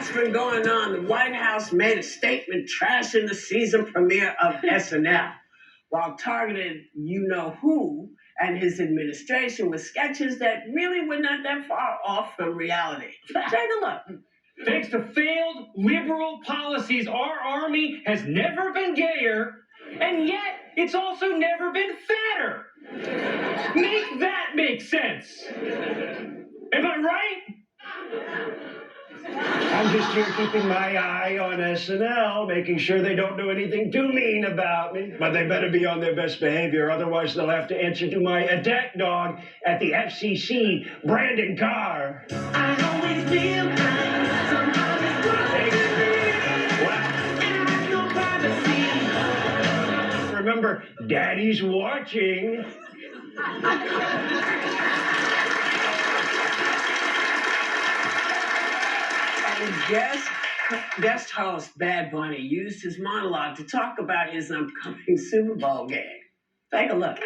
what's been going on? The White House made a statement trashing the season premiere of SNL while targeting you-know-who and his administration with sketches that really were not that far off from reality. Take a look. Thanks to failed liberal policies, our army has never been gayer, and yet it's also never been fatter. Make that make sense. Am I right? I'm just here keeping my eye on SNL, making sure they don't do anything too mean about me. But they better be on their best behavior, otherwise they'll have to answer to my attack dog at the FCC, Brandon Carr. I always feel like somebody's watching. Remember, Daddy's watching. Guest host Bad Bunny used his monologue to talk about his upcoming Super Bowl game. Take a look.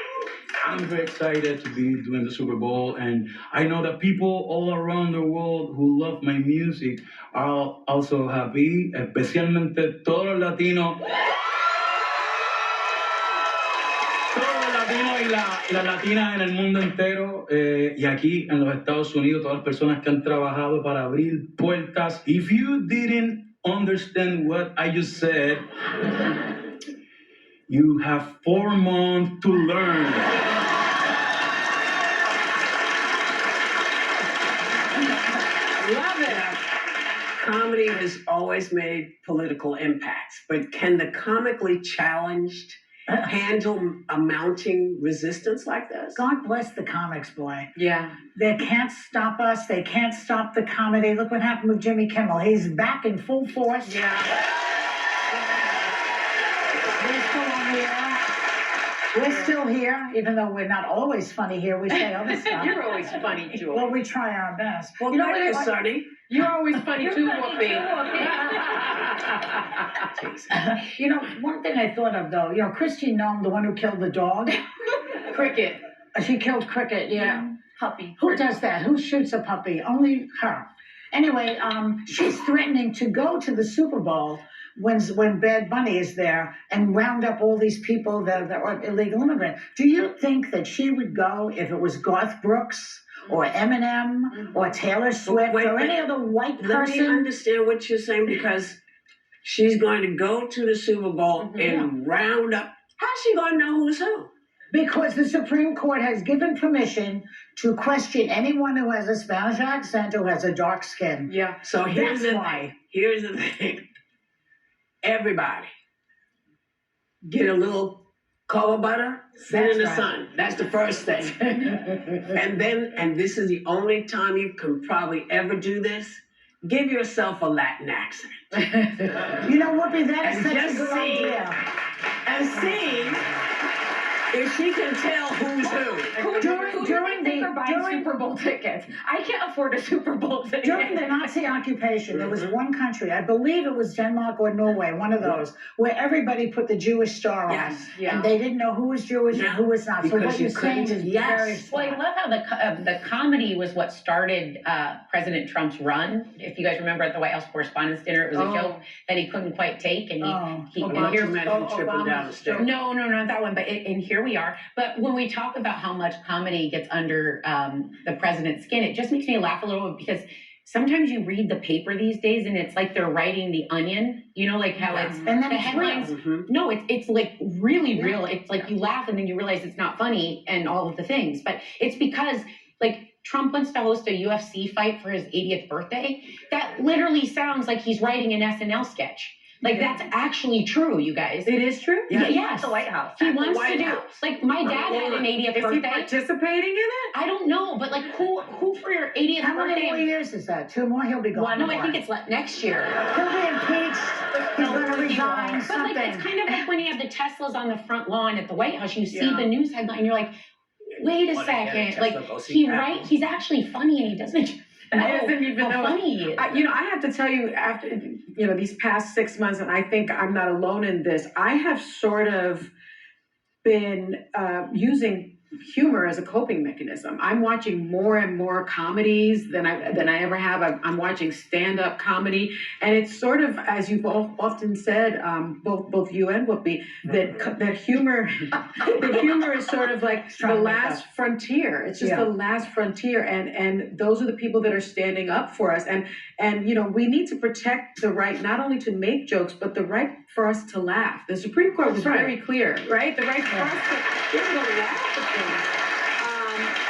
I'm very excited to be doing the Super Bowl, and I know that people all around the world who love my music are also happy, especialmente todos los latinos. Y la latina en el mundo entero y aquí en los Estados Unidos, todas las personas que han trabajado para abrir puertas. If you didn't understand what I just said, you have 4 months to learn. Love it. Comedy has always made political impacts, but can the comically challenged handle a mounting resistance like this? God bless the comics, boy. Yeah. They can't stop us. They can't stop the comedy. Look what happened with Jimmy Kimmel. He's back in full force. Yeah. We're still on here. We're still here, even though we're not always funny here. We say other stuff. You're always funny, Joel. Well, we try our best. Well, you know what what is, Sonny? You're always funny too, Whoopi. You know, one thing I thought of, though, Christine Nome, the one who killed the dog. Cricket. She killed Cricket, yeah. Puppy. Who does that? Who shoots a puppy? Only her. Anyway, she's threatening to go to the Super Bowl when Bad Bunny is there and round up all these people that are illegal immigrants. Do you think that she would go if it was Garth Brooks or Eminem or Taylor Swift or any other white person? Let me understand what you're saying, because she's going to go to the Super Bowl and round up. How's she going to know who's who? Because the Supreme Court has given permission to question anyone who has a Spanish accent or has a dark skin. Yeah. So here's That's the why. thing. Here's the thing. Everybody get a little cocoa butter, sit in the sun. That's the first thing. and this is the only time you can probably ever do this. Give yourself a Latin accent. You know, Whoopi, that is And such a just good see- idea. And see if she can tell who's who. During Super Bowl tickets. I can't afford a Super Bowl ticket. During the Nazi occupation, there was one country, I believe it was Denmark or Norway, one of those, where everybody put the Jewish star on. Yes, yeah. And they didn't know who was Jewish and who was not. So Because what you you're saying couldn't- is yes. very Well, I smart. love how the comedy was what started President Trump's run. If you guys remember at the White House Correspondents' Dinner, it was a joke that he couldn't quite take, and and here's tripping down the stairs. no, not that one. But and here we are. But when we talk about how much comedy gets under the president's skin, it just makes me laugh a little bit, because sometimes you read the paper these days and it's like they're writing The Onion, like how it's And then the it's headlines. real. No, it's like really real. It's like you laugh and then you realize it's not funny and all of the things. But it's because like Trump wants to host a UFC fight for his 80th birthday. That literally sounds like he's writing an SNL sketch. Like that's actually true, you guys. It is true? Yes. At the White House. He At the wants White to do House. like my dad had an 80th Is he birthday. participating in it? I don't know, but like who for your 80th How birthday? many more years is that? 2 more? He'll be gone. No, I think it's next year. He'll be impeached. He's going to resign, But like something. it's kind of like when you have the Teslas on the front lawn at the White House, you see the news headline, and you're like, wait a second, like he's actually funny and he doesn't. I doesn't even how know. funny he is. I have to tell you, after these past 6 months, and I think I'm not alone in this. I have sort of been using humor as a coping mechanism. I'm watching more and more comedies than I ever have. I'm watching stand-up comedy, and it's sort of, as you've often said, both you and Whoopi, that humor is sort of like the last frontier. It's just the last frontier, and those are the people that are standing up for us. And you know, we need to protect the right not only to make jokes, but the right for us to laugh. The Supreme Court was very clear, right? The right for us to be able to laugh at things.